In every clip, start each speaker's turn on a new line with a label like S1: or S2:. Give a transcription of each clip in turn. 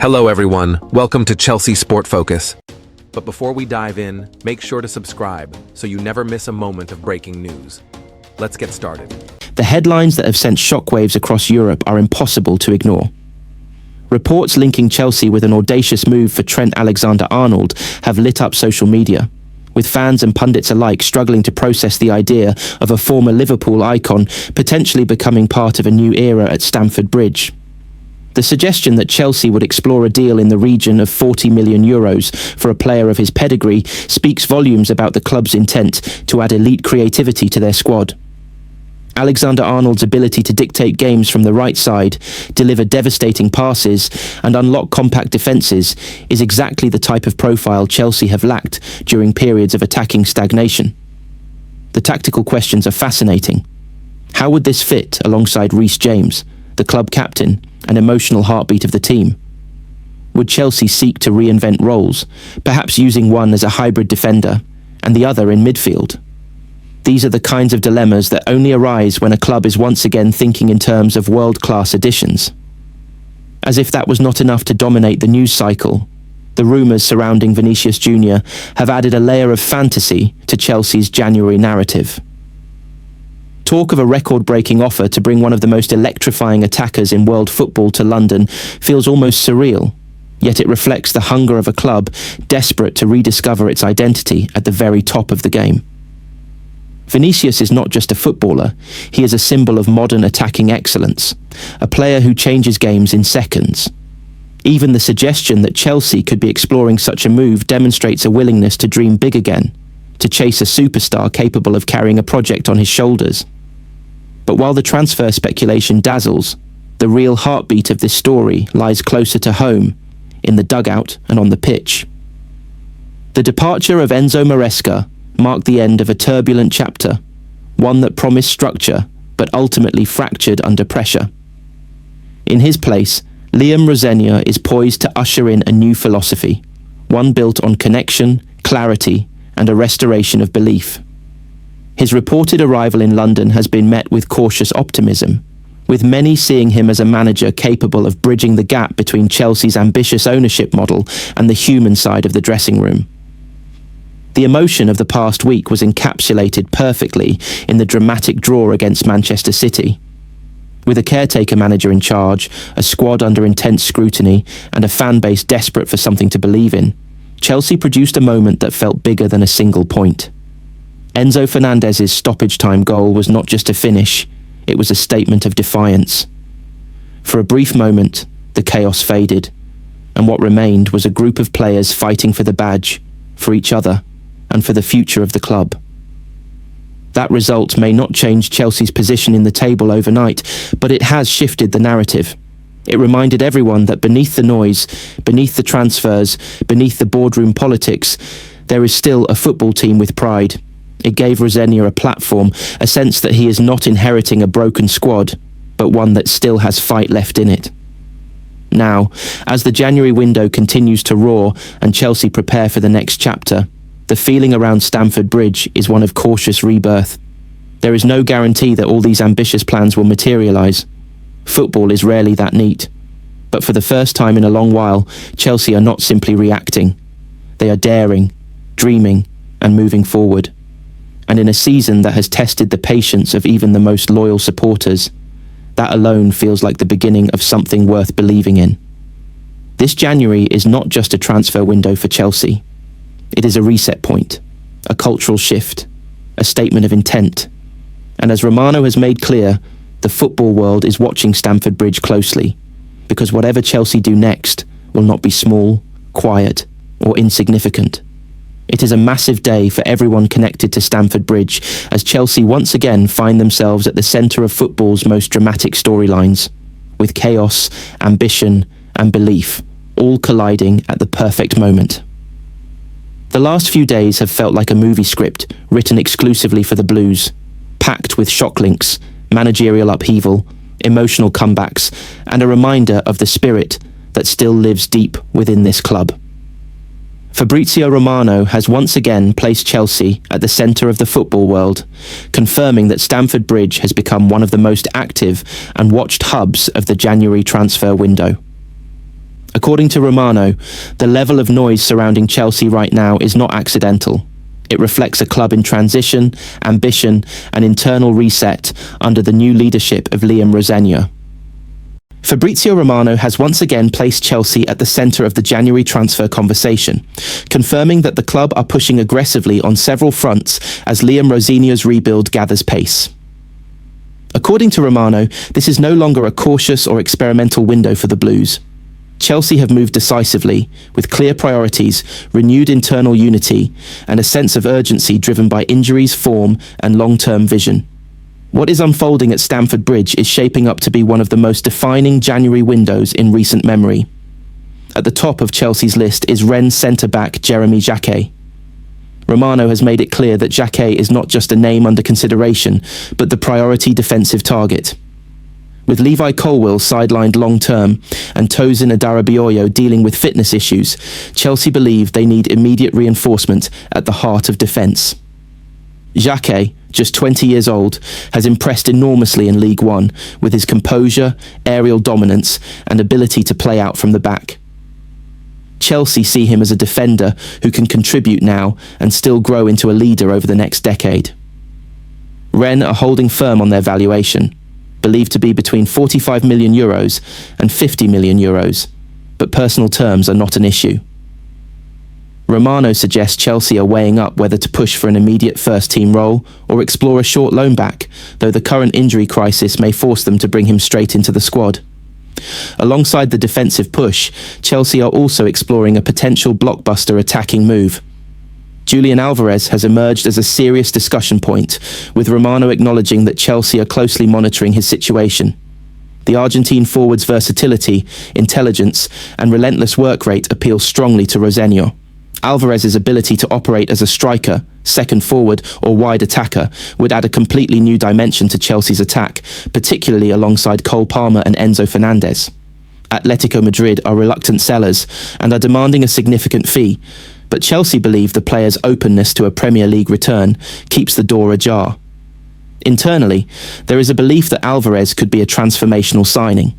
S1: Hello everyone, welcome to Chelsea Sport Focus. But before we dive in, make sure to subscribe so you never miss a moment of breaking news. Let's get started.
S2: The headlines that have sent shockwaves across Europe are impossible to ignore. Reports linking Chelsea with an audacious move for Trent Alexander-Arnold have lit up social media, with fans and pundits alike struggling to process the idea of a former Liverpool icon potentially becoming part of a new era at Stamford Bridge. The suggestion that Chelsea would explore a deal in the region of €40 million for a player of his pedigree speaks volumes about the club's intent to add elite creativity to their squad. Alexander-Arnold's ability to dictate games from the right side, deliver devastating passes, and unlock compact defences is exactly the type of profile Chelsea have lacked during periods of attacking stagnation. The tactical questions are fascinating. How would this fit alongside Reece James, the club captain, an emotional heartbeat of the team? Would Chelsea seek to reinvent roles, perhaps using one as a hybrid defender and the other in midfield? These are the kinds of dilemmas that only arise when a club is once again thinking in terms of world-class additions. As if that was not enough to dominate the news cycle, the rumours surrounding Vinicius Jr. have added a layer of fantasy to Chelsea's January narrative. Talk of a record-breaking offer to bring one of the most electrifying attackers in world football to London feels almost surreal, yet it reflects the hunger of a club desperate to rediscover its identity at the very top of the game. Vinicius is not just a footballer, he is a symbol of modern attacking excellence, a player who changes games in seconds. Even the suggestion that Chelsea could be exploring such a move demonstrates a willingness to dream big again, to chase a superstar capable of carrying a project on his shoulders. But while the transfer speculation dazzles, the real heartbeat of this story lies closer to home, in the dugout and on the pitch. The departure of Enzo Marresca marked the end of a turbulent chapter, one that promised structure but ultimately fractured under pressure. In his place, Liam Rosenior is poised to usher in a new philosophy, one built on connection, clarity, and a restoration of belief. His reported arrival in London has been met with cautious optimism, with many seeing him as a manager capable of bridging the gap between Chelsea's ambitious ownership model and the human side of the dressing room. The emotion of the past week was encapsulated perfectly in the dramatic draw against Manchester City. With a caretaker manager in charge, a squad under intense scrutiny, and a fan base desperate for something to believe in, Chelsea produced a moment that felt bigger than a single point. Enzo Fernandez's stoppage-time goal was not just a finish, it was a statement of defiance. For a brief moment, the chaos faded, and what remained was a group of players fighting for the badge, for each other, and for the future of the club. That result may not change Chelsea's position in the table overnight, but it has shifted the narrative. It reminded everyone that beneath the noise, beneath the transfers, beneath the boardroom politics, there is still a football team with pride. It gave Rosenior a platform, a sense that he is not inheriting a broken squad, but one that still has fight left in it. Now, as the January window continues to roar and Chelsea prepare for the next chapter, the feeling around Stamford Bridge is one of cautious rebirth. There is no guarantee that all these ambitious plans will materialise. Football is rarely that neat. But for the first time in a long while, Chelsea are not simply reacting. They are daring, dreaming, and moving forward. And in a season that has tested the patience of even the most loyal supporters, that alone feels like the beginning of something worth believing in. This January is not just a transfer window for Chelsea. It is a reset point, a cultural shift, a statement of intent. And as Romano has made clear, the football world is watching Stamford Bridge closely, because whatever Chelsea do next will not be small, quiet, or insignificant. It is a massive day for everyone connected to Stamford Bridge, as Chelsea once again find themselves at the centre of football's most dramatic storylines, with chaos, ambition, and belief all colliding at the perfect moment. The last few days have felt like a movie script written exclusively for the Blues, packed with shock links, managerial upheaval, emotional comebacks, and a reminder of the spirit that still lives deep within this club. Fabrizio Romano has once again placed Chelsea at the centre of the football world, confirming that Stamford Bridge has become one of the most active and watched hubs of the January transfer window. According to Romano, the level of noise surrounding Chelsea right now is not accidental. It reflects a club in transition, ambition, and internal reset under the new leadership of Liam Rosenior. Fabrizio Romano has once again placed Chelsea at the centre of the January transfer conversation, confirming that the club are pushing aggressively on several fronts as Liam Rosenior's rebuild gathers pace. According to Romano, this is no longer a cautious or experimental window for the Blues. Chelsea have moved decisively, with clear priorities, renewed internal unity, and a sense of urgency driven by injuries, form, and long-term vision. What is unfolding at Stamford Bridge is shaping up to be one of the most defining January windows in recent memory. At the top of Chelsea's list is Rennes centre-back Jeremy Jacquet. Romano has made it clear that Jacquet is not just a name under consideration, but the priority defensive target. With Levi Colwill sidelined long-term and Tosin Adarabioyo dealing with fitness issues, Chelsea believe they need immediate reinforcement at the heart of defence. Jacquet, just 20 years old, has impressed enormously in League One with his composure, aerial dominance, and ability to play out from the back. Chelsea see him as a defender who can contribute now and still grow into a leader over the next decade. Rennes are holding firm on their valuation, believed to be between €45 million and €50 million, but personal terms are not an issue. Romano suggests Chelsea are weighing up whether to push for an immediate first-team role or explore a short loan back, though the current injury crisis may force them to bring him straight into the squad. Alongside the defensive push, Chelsea are also exploring a potential blockbuster attacking move. Julian Alvarez has emerged as a serious discussion point, with Romano acknowledging that Chelsea are closely monitoring his situation. The Argentine forward's versatility, intelligence, and relentless work rate appeal strongly to Rosenior. Alvarez's ability to operate as a striker, second forward, or wide attacker would add a completely new dimension to Chelsea's attack, particularly alongside Cole Palmer and Enzo Fernandez. Atletico Madrid are reluctant sellers and are demanding a significant fee, but Chelsea believe the player's openness to a Premier League return keeps the door ajar. Internally, there is a belief that Alvarez could be a transformational signing,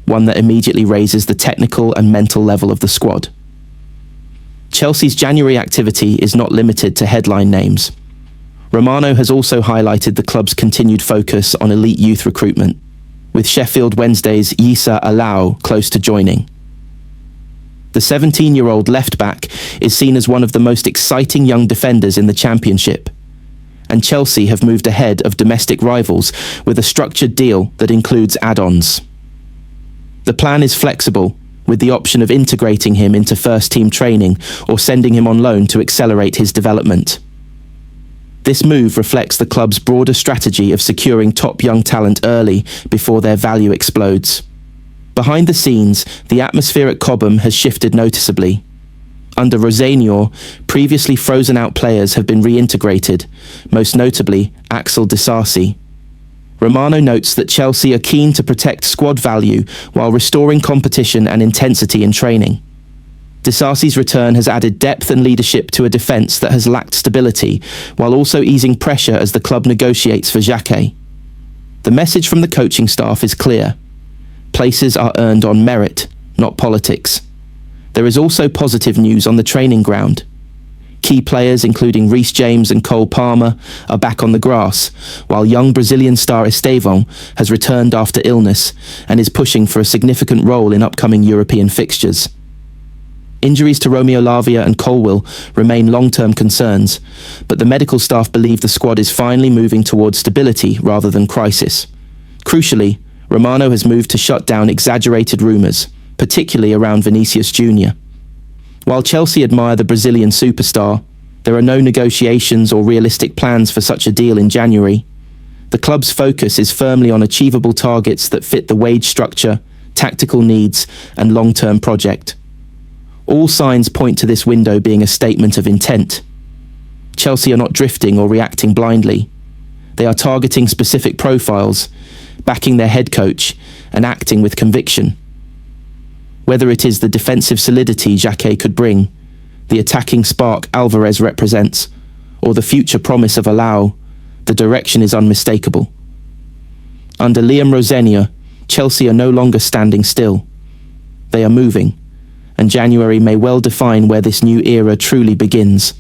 S2: one that immediately raises the technical and mental level of the squad. Chelsea's January activity is not limited to headline names. Romano has also highlighted the club's continued focus on elite youth recruitment, with Sheffield Wednesday's Yisa Alau close to joining. The 17-year-old left-back is seen as one of the most exciting young defenders in the Championship, and Chelsea have moved ahead of domestic rivals with a structured deal that includes add-ons. The plan is flexible, with the option of integrating him into first-team training or sending him on loan to accelerate his development. This move reflects the club's broader strategy of securing top young talent early before their value explodes. Behind the scenes, the atmosphere at Cobham has shifted noticeably. Under Rosenior, previously frozen-out players have been reintegrated, most notably Axel Disasi. Romano notes that Chelsea are keen to protect squad value while restoring competition and intensity in training. Disasi's return has added depth and leadership to a defence that has lacked stability, while also easing pressure as the club negotiates for Jacquet. The message from the coaching staff is clear. Places are earned on merit, not politics. There is also positive news on the training ground. Key players including Reece James and Cole Palmer are back on the grass, while young Brazilian star Estevão has returned after illness and is pushing for a significant role in upcoming European fixtures. Injuries to Romeo Lavia and Colwill remain long-term concerns, but the medical staff believe the squad is finally moving towards stability rather than crisis. Crucially, Romano has moved to shut down exaggerated rumours, particularly around Vinicius Jr. While Chelsea admire the Brazilian superstar, there are no negotiations or realistic plans for such a deal in January. The club's focus is firmly on achievable targets that fit the wage structure, tactical needs, and long-term project. All signs point to this window being a statement of intent. Chelsea are not drifting or reacting blindly. They are targeting specific profiles, backing their head coach, and acting with conviction. Whether it is the defensive solidity Jacquet could bring, the attacking spark Alvarez represents, or the future promise of Alau, the direction is unmistakable. Under Liam Rosenior, Chelsea are no longer standing still. They are moving, and January may well define where this new era truly begins.